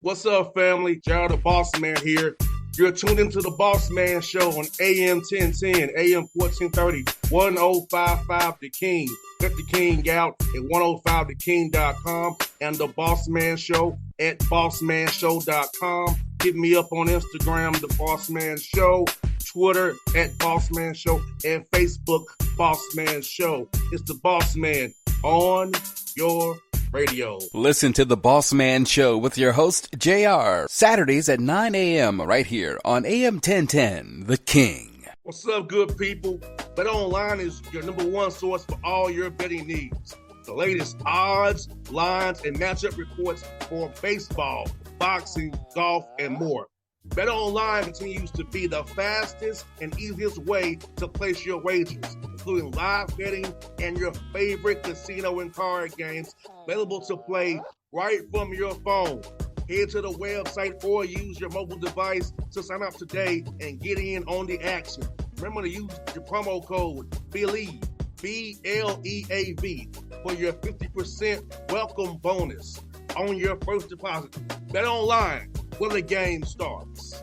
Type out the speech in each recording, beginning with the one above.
What's up, family? Gerald the Bossman here. You're tuned into the Bossman Show on AM 1010, AM 1430, 1055 The King. Let the King out at 105theking.com and the Bossman Show at bossmanshow.com. Hit me up on Instagram, The Bossman Show, Twitter at Bossman Show, and Facebook, Bossman Show. It's the Bossman on your radio. Listen to the Bossman Show with your host, JR, Saturdays at 9 a.m. right here on AM 1010, The King. What's up, good people? BetOnline is your number one source for all your betting needs. The latest odds, lines, and matchup reports for baseball, boxing, golf, and more. BetOnline continues to be the fastest and easiest way to place your wagers, including live betting and your favorite casino and card games available to play right from your phone. Head to the website or use your mobile device to sign up today and get in on the action. Remember to use your promo code BELIEVE, B-L-E-A-V, for your 50% welcome bonus on your first deposit. BetOnline, where the game starts.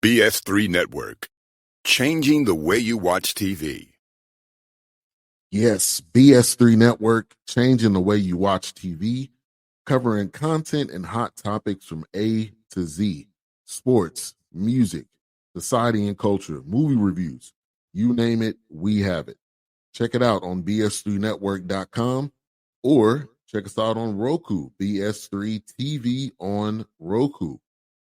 BS3 Network, changing the way you watch TV. Yes, BS3 Network, changing the way you watch TV, covering content and hot topics from A to Z, sports, music, society and culture, movie reviews, you name it, we have it. Check it out on bs3network.com or check us out on Roku, BS3 TV on Roku,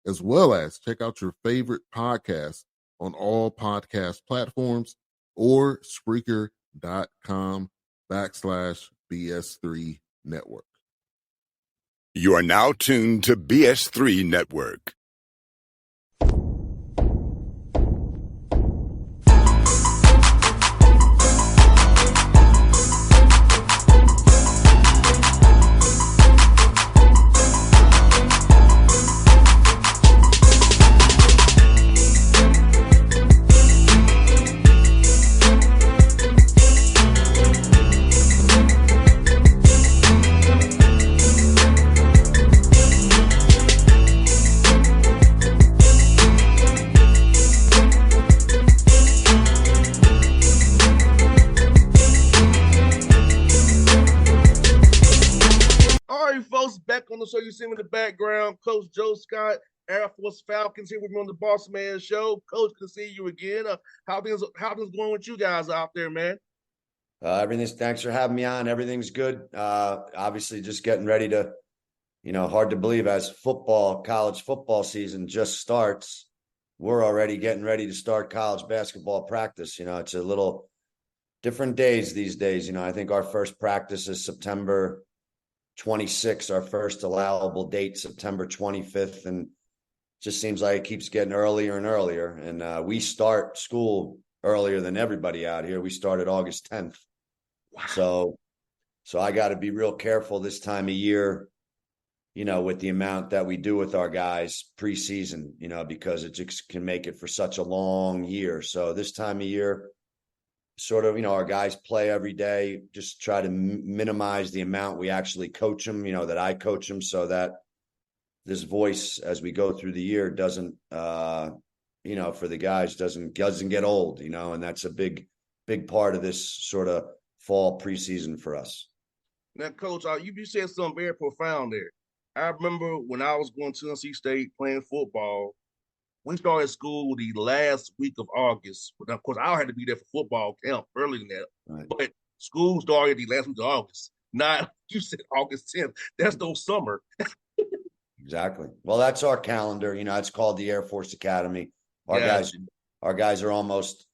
as well as check out your favorite podcast on all podcast platforms or Spreaker.com/BS3 Network. You are now tuned to BS3 Network. Back on the show, you see him in the background, Coach Joe Scott, Air Force Falcons, here with me on the Bossman Show. Coach, good to see you again. How things going with you guys out there, man? Thanks for having me on. Everything's good. Obviously, just getting ready to, hard to believe as college football season just starts. We're already getting ready to start college basketball practice. It's a little different days these days. I think our first practice is September 26th, our first allowable date, September 25th. And just seems like it keeps getting earlier and earlier. And we start school earlier than everybody out here. We started August 10th. Wow. So I got to be real careful this time of year, with the amount that we do with our guys preseason, because it just can make it for such a long year. So this time of year, sort of, our guys play every day, just try to minimize the amount we actually coach them, that I coach them, so that this voice as we go through the year doesn't, for the guys doesn't get old, and that's a big part of this sort of fall preseason for us. Now, Coach, you said something very profound there. I remember when I was going to NC State playing football, we started school the last week of August. But of course, I had to be there for football camp earlier than that. Right. But school started the last week of August. Not, you said August 10th. That's no summer. Exactly. Well, that's our calendar. It's called the Air Force Academy. Our guys are almost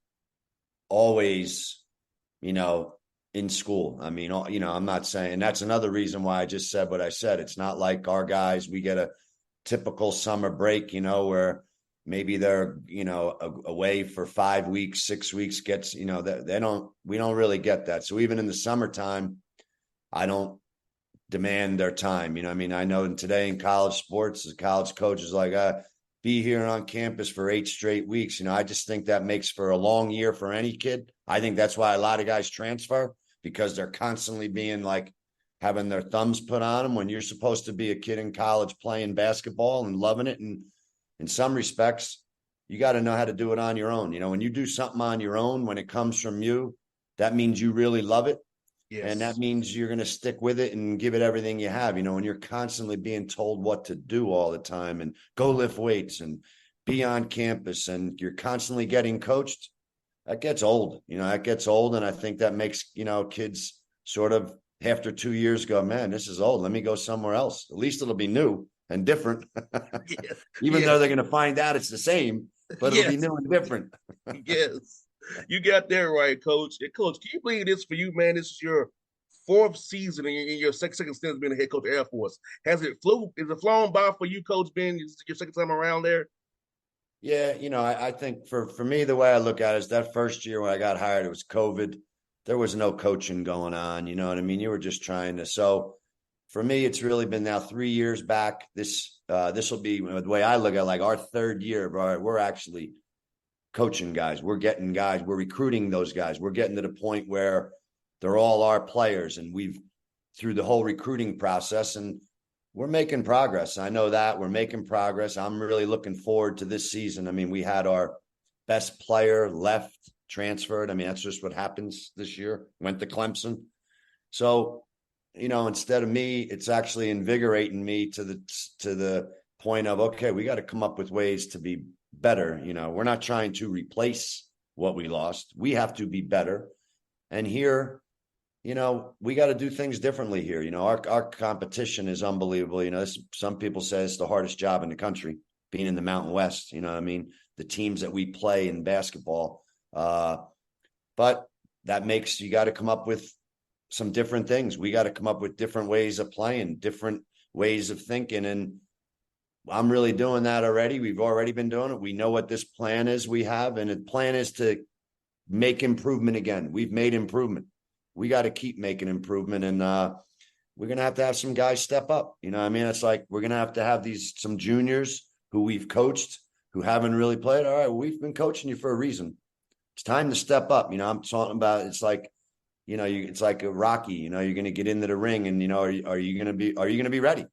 always, in school. I mean, I'm not saying, and that's another reason why I just said what I said. It's not like our guys, we get a typical summer break, where maybe they're, away for 5 weeks, 6 weeks, we don't really get that. So even in the summertime, I don't demand their time. I know today in college sports, the college coach is like, be here on campus for 8 straight weeks. I just think that makes for a long year for any kid. I think that's why a lot of guys transfer, because they're constantly being like having their thumbs put on them when you're supposed to be a kid in college playing basketball and loving it. And in some respects, you got to know how to do it on your own. When you do something on your own, when it comes from you, that means you really love it. Yes. And that means you're going to stick with it and give it everything you have. When you're constantly being told what to do all the time and go lift weights and be on campus and you're constantly getting coached, that gets old. That gets old. And I think that makes, kids sort of after 2 years go, man, this is old. Let me go somewhere else. At least it'll be new and different. Yes. Even though they're going to find out it's the same, but it'll be new and different. Yes. You got that right, Coach. And Coach, can you believe this for you, man? This is your 4th season in your second stint as being a head coach of Air Force. Is it flown by for you, Coach, being your second time around there? Yeah, I think for me, the way I look at it is that first year when I got hired, it was COVID. There was no coaching going on. You know what I mean? You were just trying to. So for me, it's really been now 3 years back. This will be the way I look at it, like our 3rd year. We're actually coaching guys. We're getting guys. We're recruiting those guys. We're getting to the point where they're all our players, and we've through the whole recruiting process, and we're making progress. I know that we're making progress. I'm really looking forward to this season. I mean, we had our best player left, transferred. I mean, that's just what happens this year. Went to Clemson. So, instead of me, it's actually invigorating me to the point of, okay, we got to come up with ways to be better. We're not trying to replace what we lost. We have to be better. And here, we got to do things differently here. Our competition is unbelievable. Some people say it's the hardest job in the country, being in the Mountain West. I mean, the teams that we play in basketball. But that makes you got to come up with some different things. We got to come up with different ways of playing, different ways of thinking. And I'm really doing that already. We've already been doing it. We know what this plan is we have. And the plan is to make improvement again. We've made improvement. We got to keep making improvement. And we're going to have some guys step up. It's like we're going to have some juniors who we've coached who haven't really played. All right, well, we've been coaching you for a reason. It's time to step up. I'm talking about, it's like, it's like a Rocky, you're going to get into the ring and, are you going to be ready?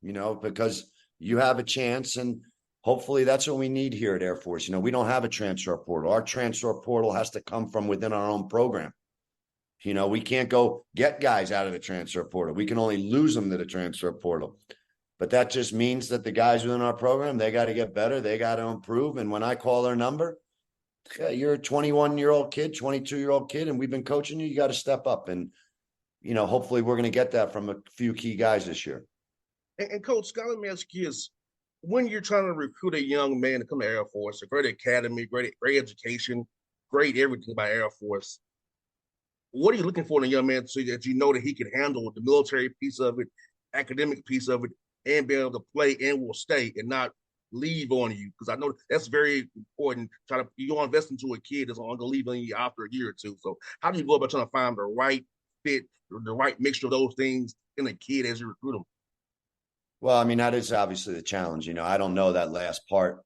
Because you have a chance, and hopefully that's what we need here at Air Force. We don't have a transfer portal. Our transfer portal has to come from within our own program. We can't go get guys out of the transfer portal. We can only lose them to the transfer portal. But that just means that the guys within our program, they got to get better. They got to improve. And when I call their number, you're a 21-year-old kid, 22-year-old kid, and we've been coaching you. You got to step up. And, hopefully we're going to get that from a few key guys this year. And Coach, Scott, let me ask you this. When you're trying to recruit a young man to come to Air Force, a great academy, great education, great everything about Air Force, what are you looking for in a young man so that that he can handle the military piece of it, academic piece of it, and be able to play and will stay and not leave on you? Because I know that's very important. You don't invest into a kid that's going to leave on you after a year or two. So how do you go about trying to find the right fit, the right mixture of those things in a kid as you recruit them? Well, that is obviously the challenge. I don't know that last part.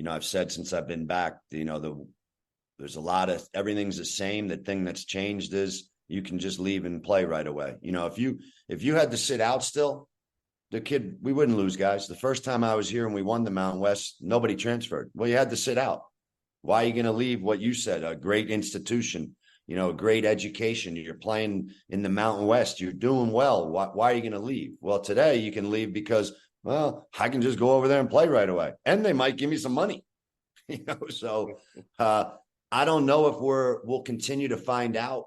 I've said since I've been back, there's a lot of everything's the same. The thing that's changed is you can just leave and play right away. If you had to sit out still, we wouldn't lose guys. The first time I was here and we won the Mountain West, nobody transferred. Well, you had to sit out. Why are you going to leave what you said? A great institution, a great education. You're playing in the Mountain West. You're doing well. Why are you going to leave? Well, today you can leave because, I can just go over there and play right away. And they might give me some money. So I don't know if we'll continue to find out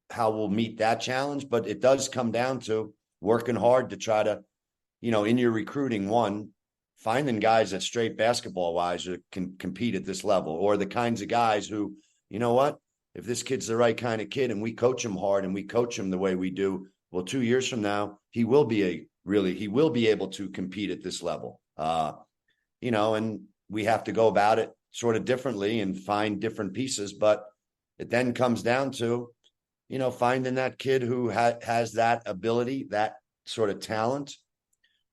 how we'll meet that challenge, but it does come down to working hard to try to, in your recruiting, finding guys that straight basketball wise can compete at this level, or the kinds of guys who, if this kid's the right kind of kid and we coach him hard and we coach him the way we do, well, 2 years from now, he will be able to compete at this level. And we have to go about it sort of differently and find different pieces. But it then comes down to, finding that kid who has that ability, that sort of talent,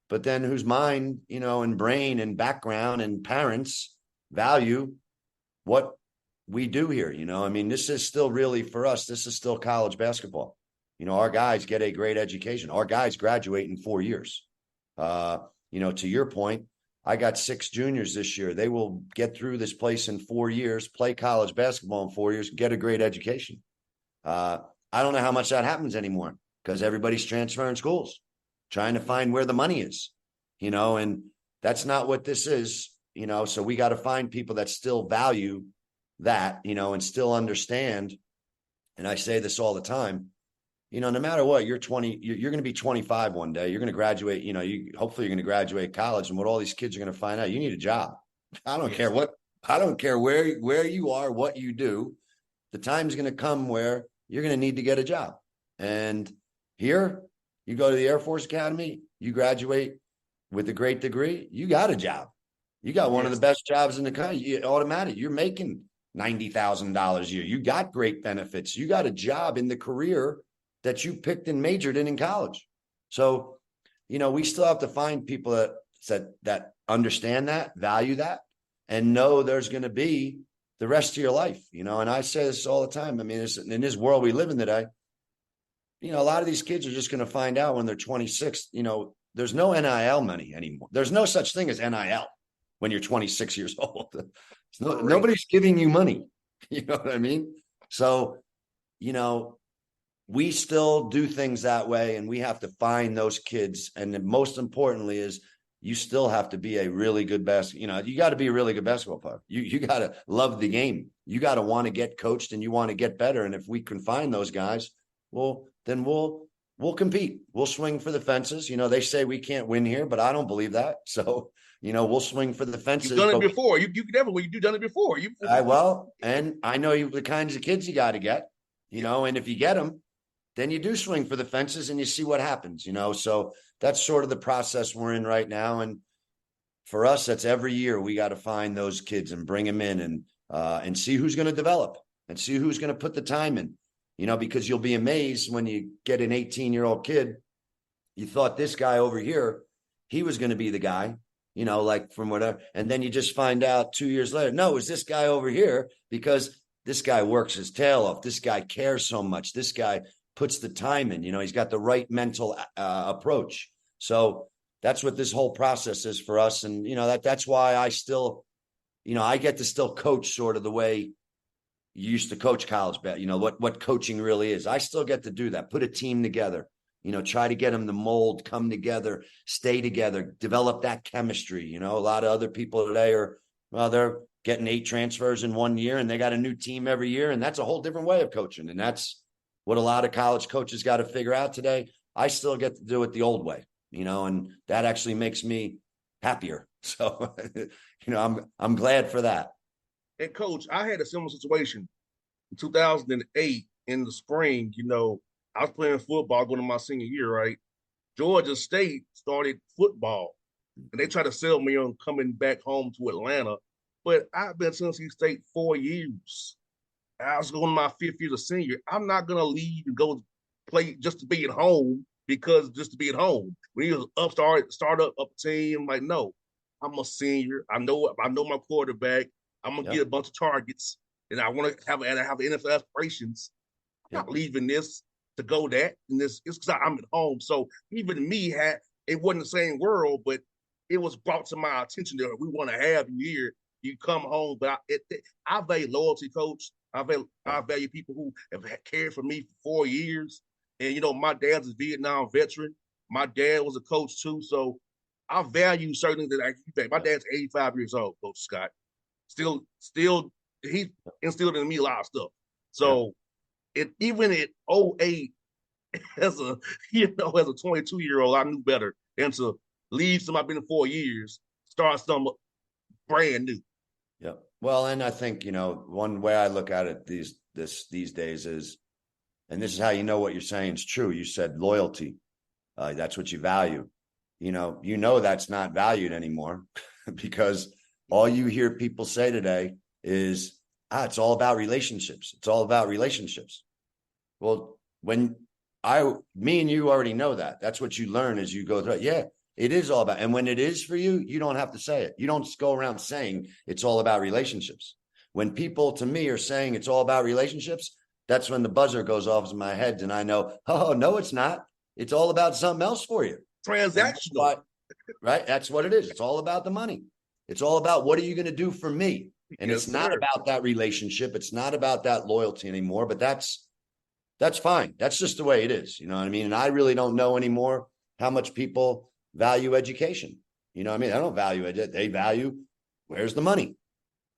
but then whose mind, and brain and background and parents value what we do here. This is still really, for us, this is still college basketball. our guys get a great education. Our guys graduate in 4 years. To your point, I got 6 juniors this year. They will get through this place in 4 years, play college basketball in 4 years, get a great education. I don't know how much that happens anymore because everybody's transferring schools, trying to find where the money is, and that's not what this is, so we got to find people that still value that, and still understand. And I say this all the time, no matter what, you're 20, you're going to be 25 one day. You're going to graduate, hopefully you're going to graduate college. And what all these kids are going to find out, you need a job. I don't care where you are, what you do. The time's going to come where you're going to need to get a job. And here you go to the Air Force Academy, you graduate with a great degree, you got a job. You got one of the best jobs in the country. Automatic. You're making $90,000 a year. You got great benefits. You got a job in the career that you picked and majored in college. So, we still have to find people that understand that, value that, and know there's going to be the rest of your life, and I say this all the time. I mean, in this world we live in today, a lot of these kids are just going to find out when they're 26, there's no NIL money anymore. There's no such thing as NIL when you're 26 years old. Nobody's giving you money. You know what I mean? So, we still do things that way, and we have to find those kids. And most importantly is you still have to be a really good you got to be a really good basketball player. You got to love the game. You got to want to get coached and you want to get better. And if we can find those guys, well, then we'll compete. We'll swing for the fences. They say we can't win here, but I don't believe that. So, we'll swing for the fences. You've done it before. You definitely done it before. And I know the kinds of kids you got to get, and if you get them, then you do swing for the fences and you see what happens, so that's sort of the process we're in right now. And for us, that's every year we got to find those kids and bring them in and see who's going to develop and see who's going to put the time in, because you'll be amazed when you get an 18-year-old kid. You thought this guy over here, he was going to be the guy, like from whatever. And then you just find out 2 years later, no, it's this guy over here because this guy works his tail off. This guy cares so much. This guy puts the time in, he's got the right mental approach. So that's what this whole process is for us. And, that's why I still, I get to still coach sort of the way you used to coach college, what coaching really is. I still get to do that, put a team together, try to get them to mold, come together, stay together, develop that chemistry. A lot of other people today they're getting 8 transfers in 1 year and they got a new team every year. And that's a whole different way of coaching. And that's what a lot of college coaches got to figure out today. I still get to do it the old way, and that actually makes me happier. So, I'm glad for that. And Coach, I had a similar situation in 2008 in the spring. I was playing football going to my senior year, right? Georgia State started football, and they tried to sell me on coming back home to Atlanta. But I've been at Tennessee State 4 years. I was going to my 5th year as a senior. I'm not going to leave and go play just to be at home just to be at home. When you start up a team, I'm like, no, I'm a senior. I know my quarterback. I'm going to get a bunch of targets, and I want to have NFL aspirations. I'm not leaving this to go that. And it's because I'm at home. So even me, it wasn't the same world, but it was brought to my attention that we want to have you here. You come home, but I value loyalty, Coach. I value people who have cared for me for 4 years. And, my dad's a Vietnam veteran. My dad was a coach too. So I value certain things that my dad's 85 years old, Coach Scott. Still, he instilled in me a lot of stuff. So even at 08, as a 22-year-old, I knew better than to leave somebody been in 4 years, start something brand new. Yeah. Well, and I think, one way I look at it these days is, and this is how what you're saying is true. You said loyalty. That's what you value. That's not valued anymore because all you hear people say today is, it's all about relationships. It's all about relationships. Well, me and you already know that. That's what you learn as you go through it. Yeah. It is all about, and when it is for you, you don't have to say it. You don't go around saying it's all about relationships. When people to me are saying it's all about relationships, that's when the buzzer goes off in my head, and I know, oh, no, it's not. It's all about something else for you. Transactional. Right? That's what it is. It's all about the money. It's all about what are you going to do for me? And Yes, it's not sir. about that relationship. It's not about that loyalty anymore, but that's fine. That's just the way it is. You know what I mean? And I really don't know anymore how much people value education. You know what I mean? I don't value it. They value where's the money,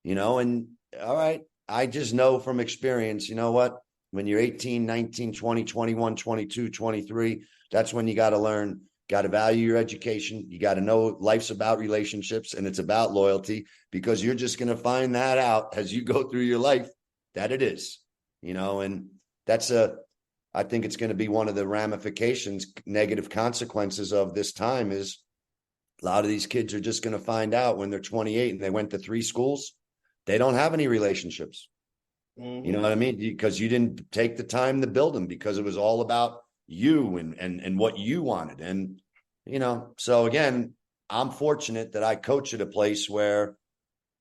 you know? And all right, I just know from experience, you know what? When you're 18, 19, 20, 21, 22, 23, that's when you got to learn, got to value your education. You got to know life's about relationships and it's about loyalty, because you're just going to find that out as you go through your life that it is, you know, and I think it's going to be one of the ramifications, negative consequences of this time is a lot of these kids are just going to find out when they're 28 and they went to 3 schools, they don't have any relationships. Mm-hmm. You know what I mean? Because you didn't take the time to build them, because it was all about you and what you wanted. And, you know, so again, I'm fortunate that I coach at a place where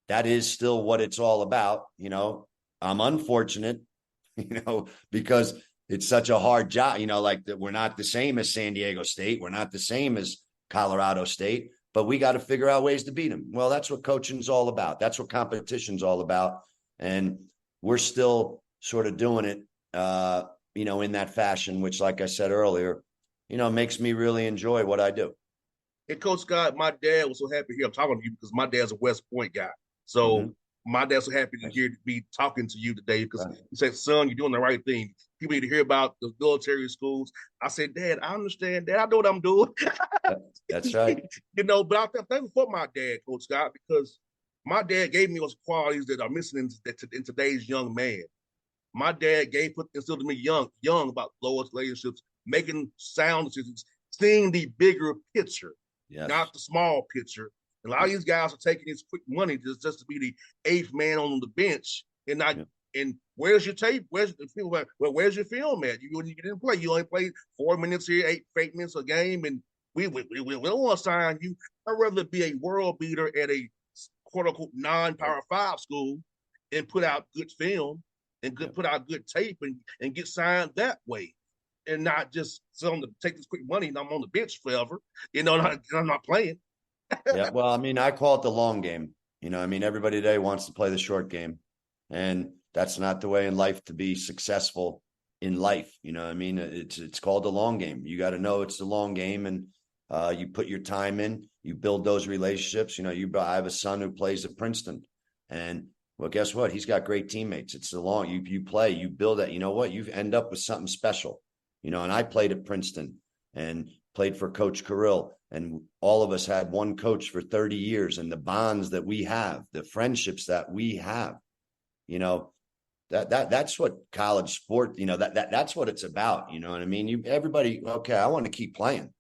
that is still what it's all about. You know, I'm unfortunate, you know, because it's such a hard job, you know, like that we're not the same as San Diego State. We're not the same as Colorado State, but we got to figure out ways to beat them. Well, that's what coaching's all about. That's what competition's all about. And we're still sort of doing it, you know, in that fashion, which, like I said earlier, you know, makes me really enjoy what I do. And Coach Scott, my dad was so happy here. I'm talking to you because my dad's a West Point guy. So my dad's so happy to be talking to you today, because he said, son, you're doing the right thing. People need to hear about the military schools. I said, Dad, I understand that. I know what I'm doing. That's right. You know, but I'm thankful for my dad, Coach Scott, because my dad gave me those qualities that are missing in today's young man. My dad instilled in me young about loyal relationships, making sound decisions, seeing the bigger picture, not the small picture. And a lot of these guys are taking this quick money just to be the 8th man on the bench and not. And where's your tape? Where's the film? Where's your film at? You didn't play. You only played 4 minutes here, 8 minutes a game, and we don't want to sign you. I'd rather be a world beater at a quote unquote non-Power 5 school and put out good film and put out good tape and get signed that way, and not just someone to take this quick money and I'm on the bench forever. You know, I'm not playing. Yeah, well, I mean, I call it the long game. You know, I mean, everybody today wants to play the short game, and that's not the way in life to be successful in life. You know, I mean, it's called the long game. You got to know it's the long game, and you put your time in, you build those relationships. You know, I have a son who plays at Princeton, and well, guess what? He's got great teammates. It's the long you play, you build that. You know what? You end up with something special. You know, and I played at Princeton and played for Coach Carrill. And all of us had one coach for 30 years, and the bonds that we have, the friendships that we have, you know, that's what college sport, you know, that's what it's about. You know what I mean? Everybody, okay, I want to keep playing.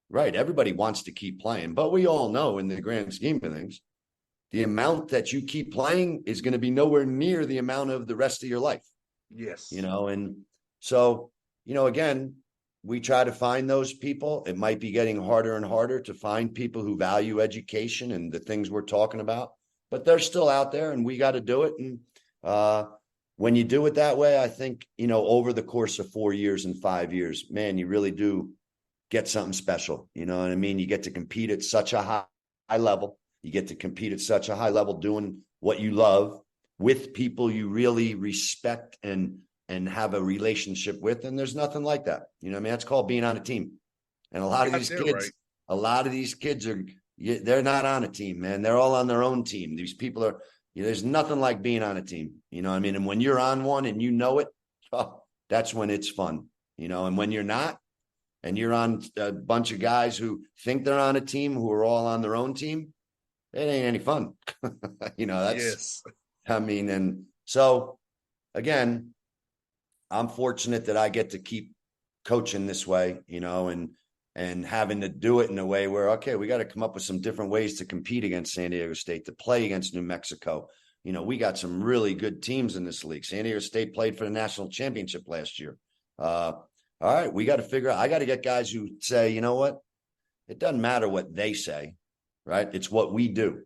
Right. Everybody wants to keep playing, but we all know in the grand scheme of things, the amount that you keep playing is going to be nowhere near the amount of the rest of your life. Yes. You know, and so, you know, again, we try to find those people. It might be getting harder and harder to find people who value education and the things we're talking about, but they're still out there, and we got to do it. And when you do it that way, I think, you know, over the course of 4 years and 5 years, man, you really do get something special. You know what I mean? You get to compete at such a high level. You get to compete at such a high level doing what you love with people you really respect and have a relationship with. And there's nothing like that. You know what I mean? That's called being on a team. And a lot of these kids, they're not on a team, man. They're all on their own team. These people are, you know, there's nothing like being on a team. You know what I mean? And when you're on one and you know it, that's when it's fun, you know, and when you're not, and you're on a bunch of guys who think they're on a team, who are all on their own team, it ain't any fun. You know, that's, I mean, and so again, I'm fortunate that I get to keep coaching this way, you know, and having to do it in a way where, okay, we got to come up with some different ways to compete against San Diego State, to play against New Mexico. You know, we got some really good teams in this league. San Diego State played for the national championship last year. All right, we got to figure out, I got to get guys who say, you know what? It doesn't matter what they say, right? It's what we do,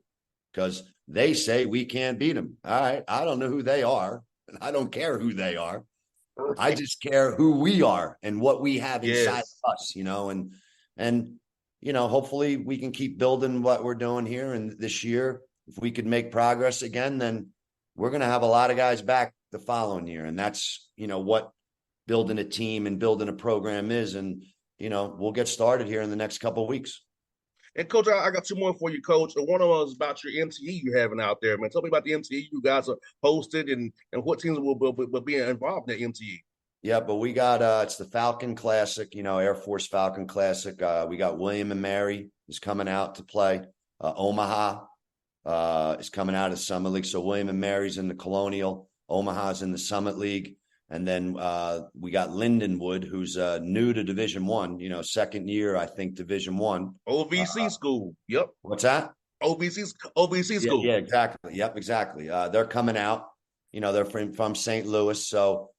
because they say we can't beat them. All right, I don't know who they are, and I don't care who they are. I just care who we are and what we have inside Yes. of us, and hopefully we can keep building what we're doing here. And this year, if we could make progress again, then we're going to have a lot of guys back the following year. And that's, what building a team and building a program is. And, we'll get started here in the next couple of weeks. And Coach, I got two more for you, Coach. And one of them is about your MTE you're having out there, man. Tell me about the MTE you guys are hosted and what teams will be involved in the MTE. Yeah, but we got it's the Falcon Classic, Air Force Falcon Classic. We got William and Mary is coming out to play. Omaha is coming out of Summit League. So William and Mary's in the Colonial, Omaha's in the Summit League. And then we got Lindenwood, who's new to Division One, second year, I think, Division One. OVC school. Yep. What's that? OVC school. Yeah, exactly. Yep, exactly. They're coming out. They're from St. Louis. So,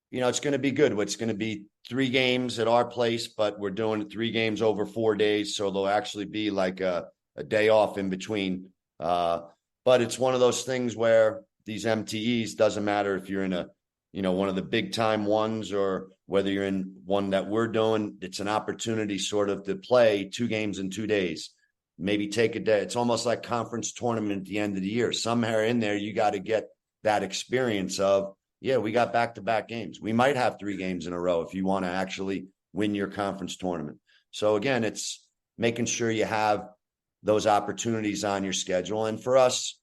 it's going to be good. It's going to be 3 games at our place, but we're doing 3 games over 4 days. So there'll actually be like a day off in between. But it's one of those things where these MTEs, doesn't matter if you're in one of the big time ones or whether you're in one that we're doing, it's an opportunity sort of to play 2 games in 2 days, maybe take a day. It's almost like conference tournament at the end of the year. Somewhere in there, you got to get that experience of, yeah, we got back-to-back games. We might have 3 games in a row if you want to actually win your conference tournament. So again, it's making sure you have those opportunities on your schedule. And for us,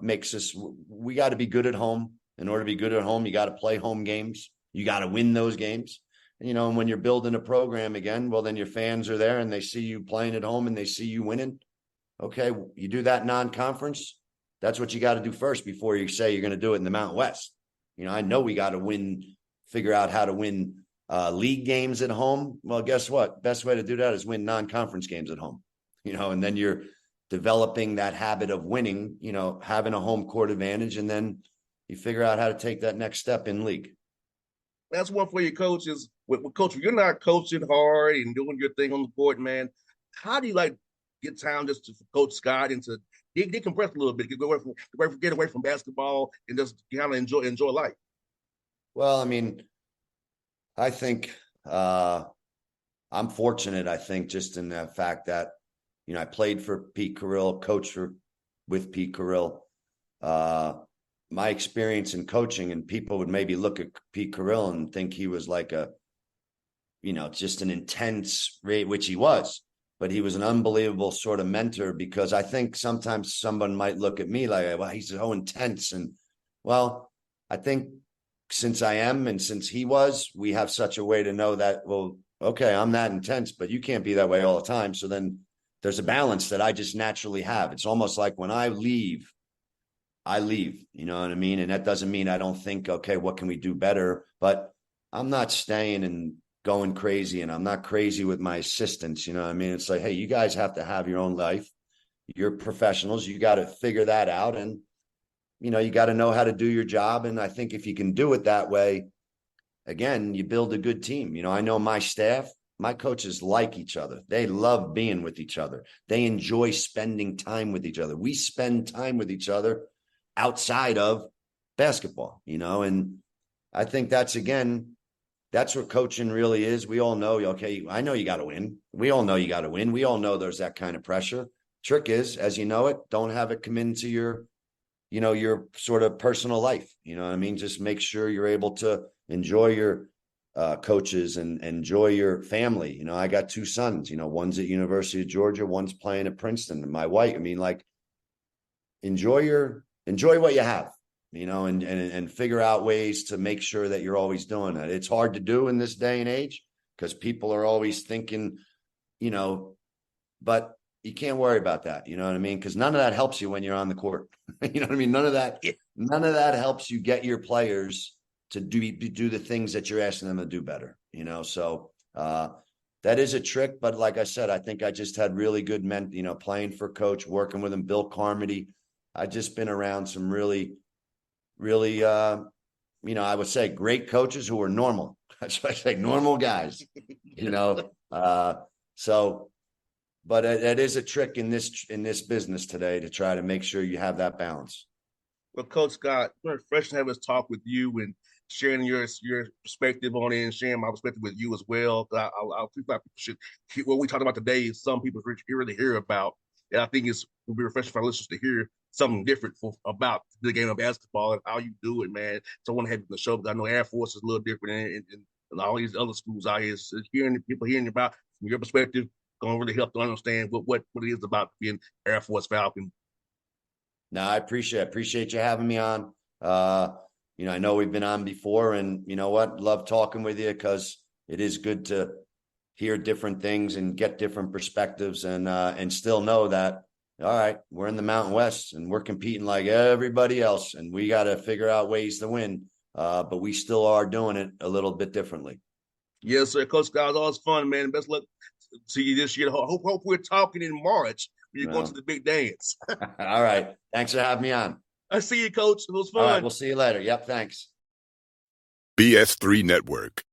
makes us, we got to be good at home. In order to be good at home, you got to play home games. You got to win those games. And when you're building a program again, well, then your fans are there and they see you playing at home and they see you winning. Okay, you do that non-conference. That's what you got to do first before you say you're going to do it in the Mountain West. I know we got to figure out how to win league games at home. Well, guess what? Best way to do that is win non-conference games at home, and then you're developing that habit of winning, having a home court advantage, and then you figure out how to take that next step in league. That's one for your coaches. With Coach, you're not coaching hard and doing your thing on the court, man. How do you get time just to Coach Scott and to decompress a little bit, get away from basketball and just kind of enjoy life? Well, I think I'm fortunate, I think, just in the fact that, I played for Pete Carrill, coached with Pete Carrill. My experience in coaching, and people would maybe look at Pete Carrill and think he was like just an intense rate, which he was, but he was an unbelievable sort of mentor, because I think sometimes someone might look at me like, well, he's so intense. And well, I think since I am, and since he was, we have such a way to know that, well, okay, I'm that intense, but you can't be that way all the time. So then there's a balance that I just naturally have. It's almost like when I leave, you know what I mean? And that doesn't mean I don't think, okay, what can we do better? But I'm not staying and going crazy, and I'm not crazy with my assistants. You know what I mean? It's like, hey, you guys have to have your own life. You're professionals. You got to figure that out. And, you got to know how to do your job. And I think if you can do it that way, again, you build a good team. I know my staff, my coaches like each other. They love being with each other. They enjoy spending time with each other. We spend time with each other outside of basketball, and I think that's what coaching really is. We all know, okay, I know you got to win. We all know you got to win. We all know there's that kind of pressure. Trick is, as you know it, don't have it come into your sort of personal life. You know what I mean? Just make sure you're able to enjoy your coaches and enjoy your family. I got 2 sons, one's at University of Georgia, one's playing at Princeton. And my wife, enjoy what you have, and figure out ways to make sure that you're always doing that. It's hard to do in this day and age because people are always thinking, but you can't worry about that. You know what I mean? Because none of that helps you when you're on the court. You know what I mean? None of that helps you get your players to do the things that you're asking them to do better. So that is a trick. But like I said, I think I just had really good men, playing for coach, working with him, Bill Carmody. I just been around some really, really, I would say great coaches who are normal. That's why I say normal guys, so, but it is a trick in this business today to try to make sure you have that balance. Well, Coach Scott, we're fresh to have us talk with you, and sharing your perspective on it and sharing my perspective with you as well. I think like people should what we talked about today is some people really hear about. And I think it will be refreshing for our listeners to hear something different about the game of basketball and how you do it, man. So I want to have you on the show because I know Air Force is a little different and all these other schools out here. So hearing about from your perspective going to really help to understand what it is about being Air Force Falcon. No, I appreciate you having me on. I know we've been on before, and you know what? Love talking with you because it is good to hear different things and get different perspectives and still know that, all right, we're in the Mountain West and we're competing like everybody else and we got to figure out ways to win. But we still are doing it a little bit differently. Yes, sir. Coach Scott, always fun, man. Best luck to you this year. Hope we're talking in March when you're going to the big dance. All right. Thanks for having me on. I see you, Coach. It was fun. All right, we'll see you later. Yep, thanks. BS3 Network,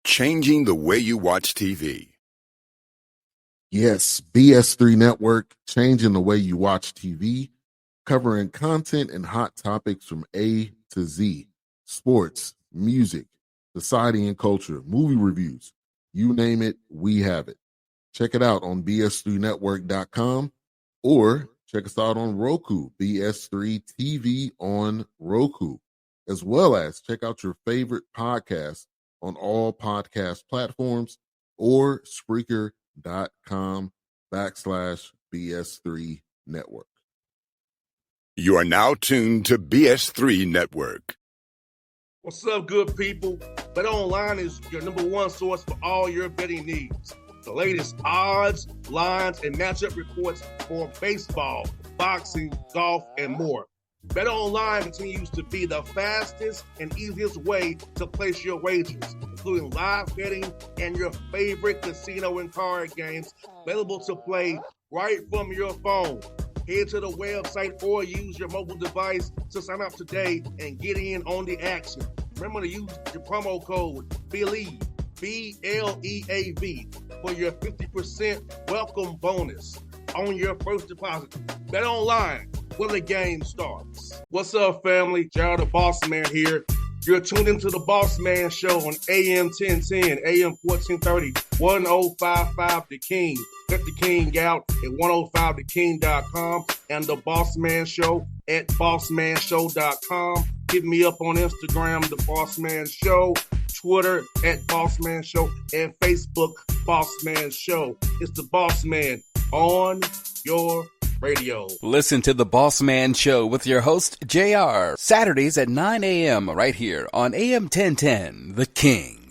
changing the way you watch TV. Yes, BS3 Network, changing the way you watch TV, covering content and hot topics from A to Z, sports, music, society and culture, movie reviews, you name it, we have it. Check it out on bs3network.com or check us out on Roku, BS3 TV on Roku, as well as check out your favorite podcast on all podcast platforms or Spreaker.com/BS3 Network. You are now tuned to BS3 Network. What's up, good people? Bet Online is your number one source for all your betting needs. The latest odds, lines, and matchup reports for baseball, boxing, golf, and more. Bet Online continues to be the fastest and easiest way to place your wagers, including live betting and your favorite casino and card games available to play right from your phone. Head to the website or use your mobile device to sign up today and get in on the action. Remember to use your promo code BELIEVE, BLEAV, for your 50% welcome bonus on your first deposit. Bet Online, where the game starts. What's up, family? Gerald the Bossman here. You're tuned into the Bossman Show on AM 1010, AM 1430, 1055 The King. Check The King out at 105theking.com and the Bossman Show at bossmanshow.com. Hit me up on Instagram, The Bossman Show, Twitter at Bossman Show, and Facebook, Bossman Show. It's the Bossman on your radio. Listen to the Bossman Show with your host, JR, Saturdays at 9 a.m. right here on AM 1010, The King.